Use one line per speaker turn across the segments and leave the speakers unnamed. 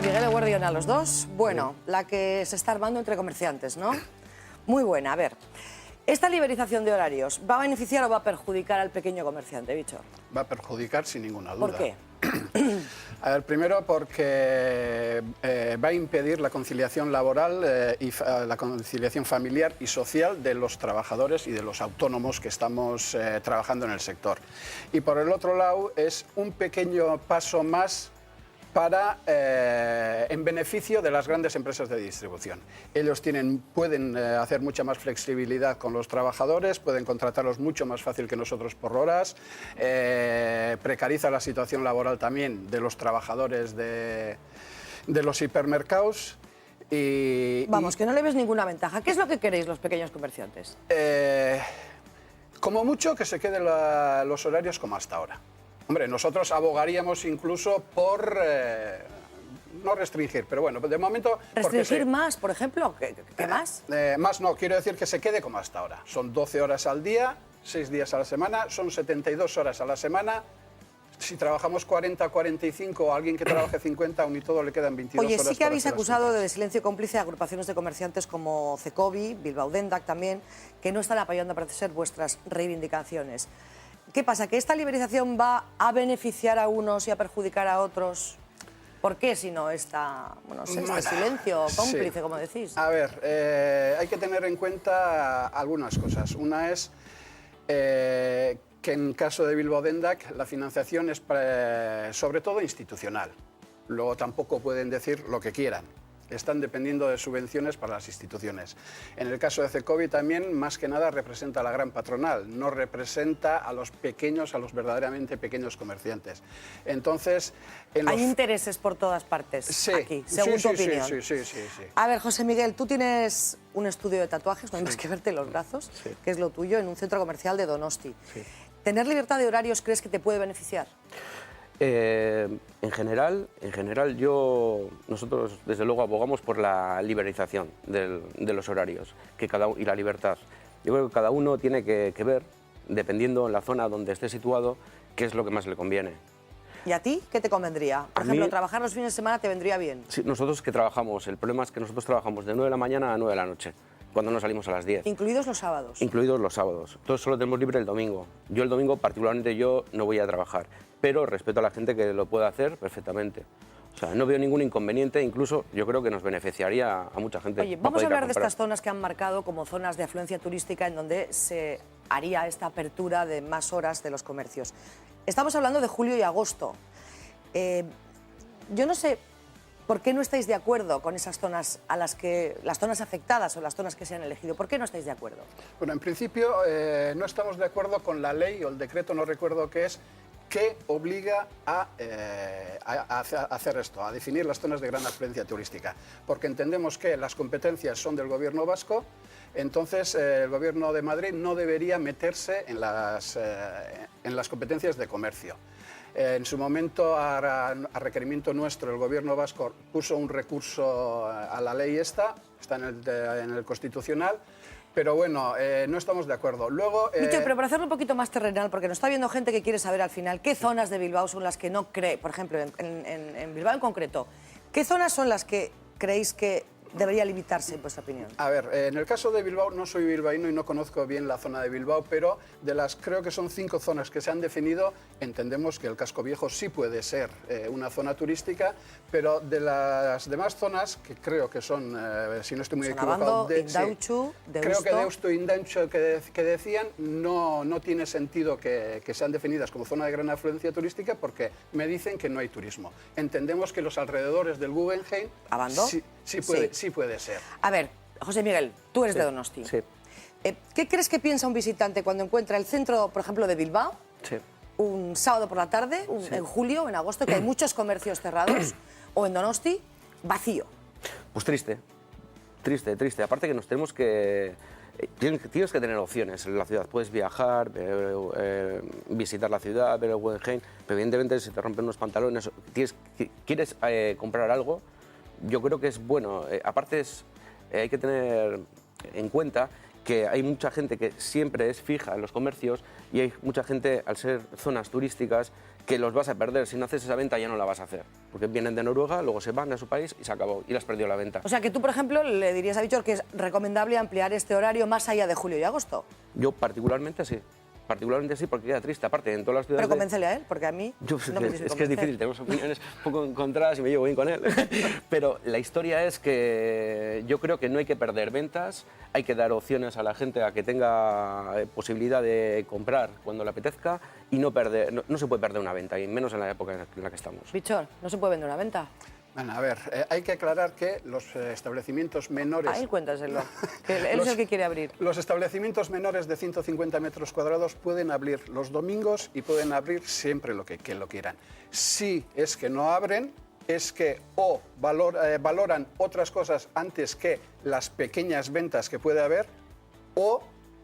José Miguel Eguerdión a los dos. Bueno, la que se está armando entre comerciantes, ¿no? Muy buena. A ver, ¿esta liberalización de horarios va a beneficiar o va a perjudicar al pequeño comerciante, Bicho?
Va a perjudicar sin ninguna duda.
¿Por qué?
A ver, primero porque va a impedir la conciliación laboral y la conciliación familiar y social de los trabajadores y de los autónomos que estamos trabajando en el sector. Y por el otro lado es un pequeño paso más para, en beneficio de las grandes empresas de distribución. Ellos pueden hacer mucha más flexibilidad con los trabajadores, pueden contratarlos mucho más fácil que nosotros por horas, precariza la situación laboral también de los trabajadores de los hipermercados.
Vamos, que no le ves ninguna ventaja. ¿Qué es lo que queréis los pequeños comerciantes?
Como mucho que se queden los horarios como hasta ahora. Hombre, nosotros abogaríamos incluso por no restringir, pero bueno, de momento...
¿Restringir más, por ejemplo? ¿Qué más?
Más no, quiero decir que se quede como hasta ahora. Son 12 horas al día, 6 días a la semana, son 72 horas a la semana. Si trabajamos 40, 45 o alguien que trabaje 50, aún y todo le quedan 22 horas.
Oye, sí que
para
habéis
hacer las
acusado
compras.
de silencio cómplice a agrupaciones de comerciantes como Cecobi, Bilbao Dendac también, que no están apoyando, parece ser, vuestras reivindicaciones. ¿Qué pasa? ¿Que esta liberalización va a beneficiar a unos y a perjudicar a otros? ¿Por qué si no esta, bueno, este silencio cómplice,
sí,
como decís?
A ver, hay que tener en cuenta algunas cosas. Una es que en caso de Bilbao Dendac la financiación es sobre todo institucional. Luego tampoco pueden decir lo que quieran. Están dependiendo de subvenciones para las instituciones. En el caso de Cecobi también, más que nada, representa a la gran patronal, no representa a los pequeños, a los verdaderamente pequeños comerciantes. Entonces...
Hay intereses por todas partes
sí,
aquí, según tu opinión.
Sí.
A ver, José Miguel, tú tienes un estudio de tatuajes, no hay más que verte los brazos, que es lo tuyo, en un centro comercial de Donosti.
Sí.
¿Tener libertad de horarios crees que te puede beneficiar?
En general, nosotros desde luego abogamos por la liberalización de los horarios y la libertad. Yo creo que cada uno tiene que ver, dependiendo en la zona donde esté situado, qué es lo que más le conviene.
¿Y a ti qué te convendría? Por ejemplo, trabajar los fines de semana te vendría bien.
Sí, nosotros que trabajamos, el problema es que nosotros trabajamos de 9 de la mañana a 9 de la noche, cuando no salimos a las 10.
¿Incluidos los sábados?
Incluidos los sábados. Entonces solo tenemos libre el domingo. Yo el domingo, particularmente yo, no voy a trabajar, pero respeto a la gente que lo pueda hacer perfectamente. O sea, no veo ningún inconveniente, incluso yo creo que nos beneficiaría a mucha gente.
Oye, vamos a hablar de estas zonas que han marcado como zonas de afluencia turística en donde se haría esta apertura de más horas de los comercios. Estamos hablando de julio y agosto. Yo no sé por qué no estáis de acuerdo con esas zonas las zonas afectadas o las zonas que se han elegido. ¿Por qué no estáis de acuerdo?
Bueno, en principio no estamos de acuerdo con la ley o el decreto, no recuerdo qué es, que obliga a hacer esto, a definir las zonas de gran afluencia turística, porque entendemos que las competencias son del Gobierno vasco, entonces el Gobierno de Madrid no debería meterse en las competencias de comercio. En su momento, a requerimiento nuestro, el Gobierno vasco puso un recurso a la ley está en el Constitucional, pero bueno, no estamos de acuerdo. Luego,
Bicho, pero para hacerlo un poquito más terrenal, porque nos está viendo gente que quiere saber al final qué zonas de Bilbao son las que no cree, por ejemplo, en Bilbao en concreto, ¿qué zonas son las que creéis que debería limitarse, en vuestra opinión?
A ver, en el caso de Bilbao, no soy bilbaíno y no conozco bien la zona de Bilbao, pero de las, creo que son 5 zonas que se han definido, entendemos que el Casco Viejo sí puede ser una zona turística, pero de las demás zonas, que creo que son, si no estoy muy equivocado,
Indautxu,
creo que Deusto e Indautxu que decían, no tiene sentido que sean definidas como zona de gran afluencia turística porque me dicen que no hay turismo. Entendemos que los alrededores del Guggenheim
¿Abando?
Sí puede ser.
A ver, José Miguel, tú eres de Donosti.
Sí.
¿Qué crees que piensa un visitante cuando encuentra el centro, por ejemplo, de Bilbao,
Sí.
un sábado por la tarde, en julio, en agosto, que hay muchos comercios cerrados, o en Donosti, vacío?
Pues triste. Aparte que nos tenemos que... Tienes que tener opciones en la ciudad. Puedes viajar, visitar la ciudad, ver el Guggenheim, pero evidentemente si te rompen unos pantalones, quieres comprar algo, yo creo que es bueno. Aparte hay que tener en cuenta que hay mucha gente que siempre es fija en los comercios y hay mucha gente, al ser zonas turísticas, que los vas a perder. Si no haces esa venta ya no la vas a hacer, porque vienen de Noruega, luego se van a su país y se acabó, y le has perdido la venta.
O sea que tú, por ejemplo, le dirías a Víctor que es recomendable ampliar este horario más allá de julio y agosto.
Yo particularmente sí. Particularmente sí, porque queda triste. Aparte, en todas las ciudades...
Pero convéncele a él, porque a mí no me
es que es difícil, tenemos opiniones un poco encontradas y me llevo bien con él. Pero la historia es que yo creo que no hay que perder ventas, hay que dar opciones a la gente a que tenga posibilidad de comprar cuando le apetezca y no se puede perder una venta, y menos en la época en la que estamos.
Víctor, ¿no se puede vender una venta?
Bueno, a ver, hay que aclarar que los establecimientos menores...
A él cuéntaselo, que él es el que quiere abrir.
Los establecimientos menores de 150 metros cuadrados pueden abrir los domingos y pueden abrir siempre que lo quieran. Si es que no abren, es que o valoran otras cosas antes que las pequeñas ventas que puede haber, o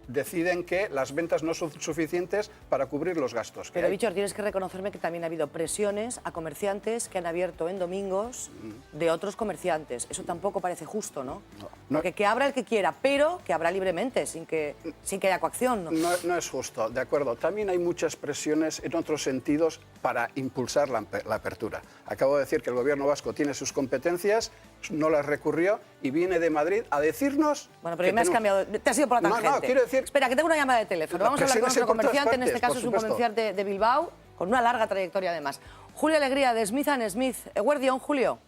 deciden que las ventas no son suficientes para cubrir los gastos.
Pero, Víctor, tienes que reconocerme que también ha habido presiones a comerciantes que han abierto en domingos de otros comerciantes. Eso tampoco parece justo, ¿no? Porque que abra el que quiera, pero que abra libremente, sin que haya coacción, ¿no?
No es justo, de acuerdo. También hay muchas presiones en otros sentidos para impulsar la apertura. Acabo de decir que el gobierno vasco tiene sus competencias, no las recurrió y viene de Madrid a decirnos...
Bueno, pero me has cambiado, te has ido por la tangente.
No, quiero decir...
Espera, que tengo una llamada de teléfono. Vamos a hablar con otro comerciante, en este caso es un comerciante de Bilbao, con una larga trayectoria además. Julio Alegría, de Smith & Smith. Eguerdión, Julio.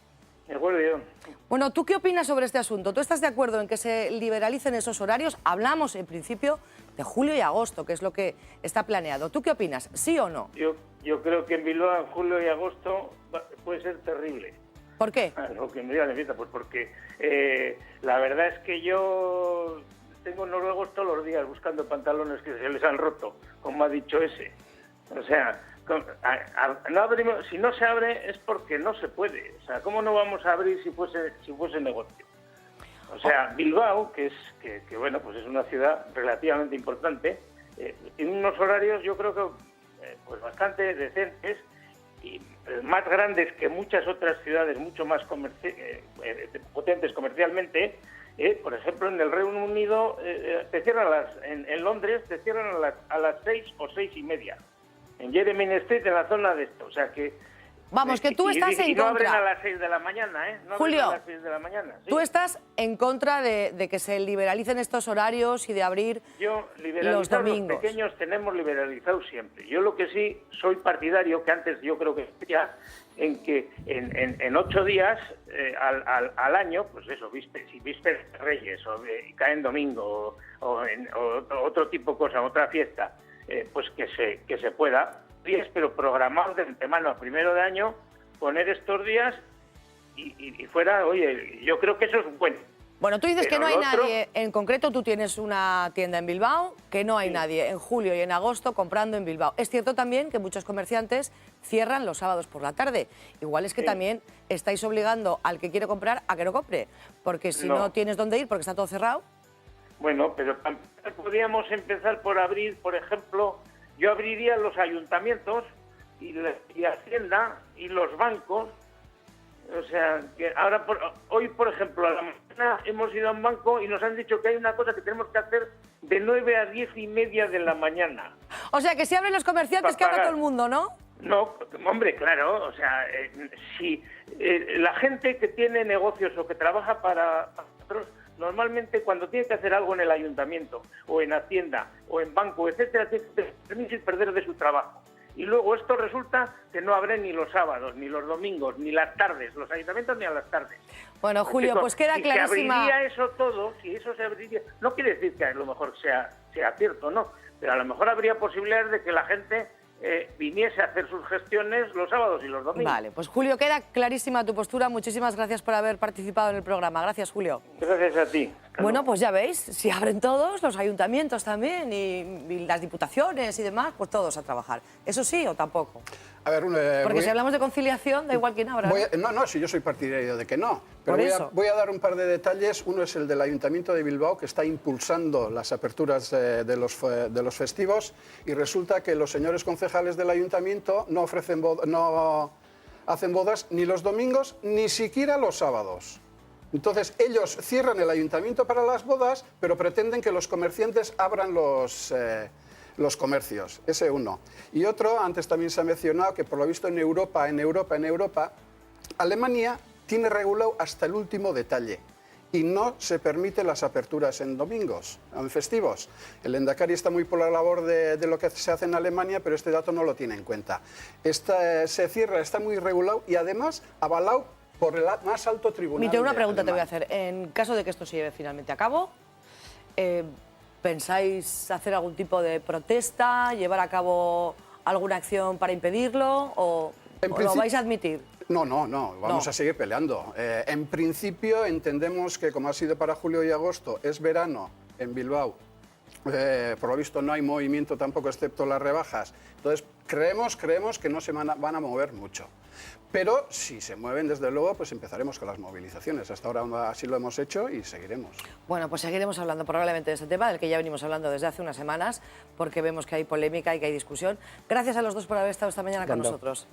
Eguerdión.
Bueno, ¿tú qué opinas sobre este asunto? ¿Tú estás de acuerdo en que se liberalicen esos horarios? Hablamos, en principio, de julio y agosto, que es lo que está planeado. ¿Tú qué opinas? ¿Sí o no?
Yo creo que en Bilbao, en julio y agosto, puede ser terrible.
¿Por qué?
Lo que me diga de pues porque la verdad es que yo tengo noruegos todos los días buscando pantalones que se les han roto, como ha dicho ese. O sea, no abrimos, si no se abre es porque no se puede. O sea, ¿cómo no vamos a abrir si fuese negocio? O sea, Bilbao, que bueno, pues es una ciudad relativamente importante, tiene unos horarios yo creo que pues bastante decentes y más grandes que muchas otras ciudades mucho más potentes comercialmente. Por ejemplo, en el Reino Unido te cierran en Londres te cierran a las 6 o 6:30. En Jeremy Street, en la zona de esto. O sea que...
Vamos, que tú estás en
contra. No abren
contra.
a las 6 de la mañana, ¿eh? No
Julio,
abren a las 6 de la mañana. ¿Sí?
Tú estás en contra de que se liberalicen estos horarios y de abrir los domingos.
Los pequeños tenemos liberalizados siempre. Yo lo que sí soy partidario, que antes yo creo que ya, en que en 8 días al año, pues eso, si vísperas de Reyes o cae en domingo o otro tipo de cosa, otra fiesta, pues que se pueda, pero programar de antemano a primero de año, poner estos días y fuera, oye, yo creo que eso es bueno.
Bueno, tú dices que no hay nadie, en concreto tú tienes una tienda en Bilbao, que no hay nadie en julio y en agosto comprando en Bilbao. Es cierto también que muchos comerciantes cierran los sábados por la tarde. Igual es que también estáis obligando al que quiere comprar a que no compre, porque si no tienes dónde ir porque está todo cerrado.
Bueno, pero podríamos empezar por abrir, por ejemplo, yo abriría los ayuntamientos y Hacienda y los bancos. O sea, que ahora hoy, por ejemplo, a la mañana hemos ido a un banco y nos han dicho que hay una cosa que tenemos que hacer de 9 a 10:30 de la mañana.
O sea, que si abren los comerciantes, que abra todo el mundo, ¿no?
No, hombre, claro, o sea, si la gente que tiene negocios o que trabaja para otros, normalmente cuando tiene que hacer algo en el ayuntamiento o en Hacienda o en banco, etcétera, tiene que permitir perder de su trabajo. Y luego esto resulta que no abren ni los sábados, ni los domingos, ni las tardes, los ayuntamientos ni a las tardes.
Bueno, Julio, pues queda clarísima...
Si se abriría eso todo, si eso se abriría... No quiere decir que a lo mejor sea cierto, no, pero a lo mejor habría posibilidades de que la gente viniese a hacer sus gestiones los sábados y los domingos.
Vale, pues Julio, queda clarísima tu postura. Muchísimas gracias por haber participado en el programa. Gracias, Julio.
Gracias a ti.
Bueno, pues ya veis, si abren todos, los ayuntamientos también y las diputaciones y demás, pues todos a trabajar. ¿Eso sí o tampoco?
A ver,
porque si hablamos de conciliación, da igual quién abra.
No, si yo soy partidario de que no. Pero voy a dar un par de detalles. Uno es el del Ayuntamiento de Bilbao, que está impulsando las aperturas de los festivos, y resulta que los señores concejales del Ayuntamiento no hacen bodas ni los domingos, ni siquiera los sábados. Entonces, ellos cierran el ayuntamiento para las bodas, pero pretenden que los comerciantes abran los comercios, ese uno. Y otro, antes también se ha mencionado que por lo visto en Europa, Alemania tiene regulado hasta el último detalle y no se permite las aperturas en domingos, en festivos. El Endacari está muy por la labor de lo que se hace en Alemania, pero este dato no lo tiene en cuenta. Se cierra, está muy regulado y además avalado por el más alto tribunal.
Mira, una pregunta te voy a
Alemania.
hacer. En caso de que esto se lleve finalmente a cabo, ¿pensáis hacer algún tipo de protesta, llevar a cabo alguna acción para impedirlo o lo vais a admitir?
No, vamos a seguir peleando. En principio entendemos que como ha sido para julio y agosto, es verano en Bilbao, por lo visto no hay movimiento tampoco excepto las rebajas, entonces creemos que no se van a mover mucho. Pero si se mueven, desde luego, pues empezaremos con las movilizaciones. Hasta ahora así lo hemos hecho y seguiremos.
Bueno, pues seguiremos hablando probablemente de este tema, del que ya venimos hablando desde hace unas semanas, porque vemos que hay polémica y que hay discusión. Gracias a los dos por haber estado esta mañana con nosotros.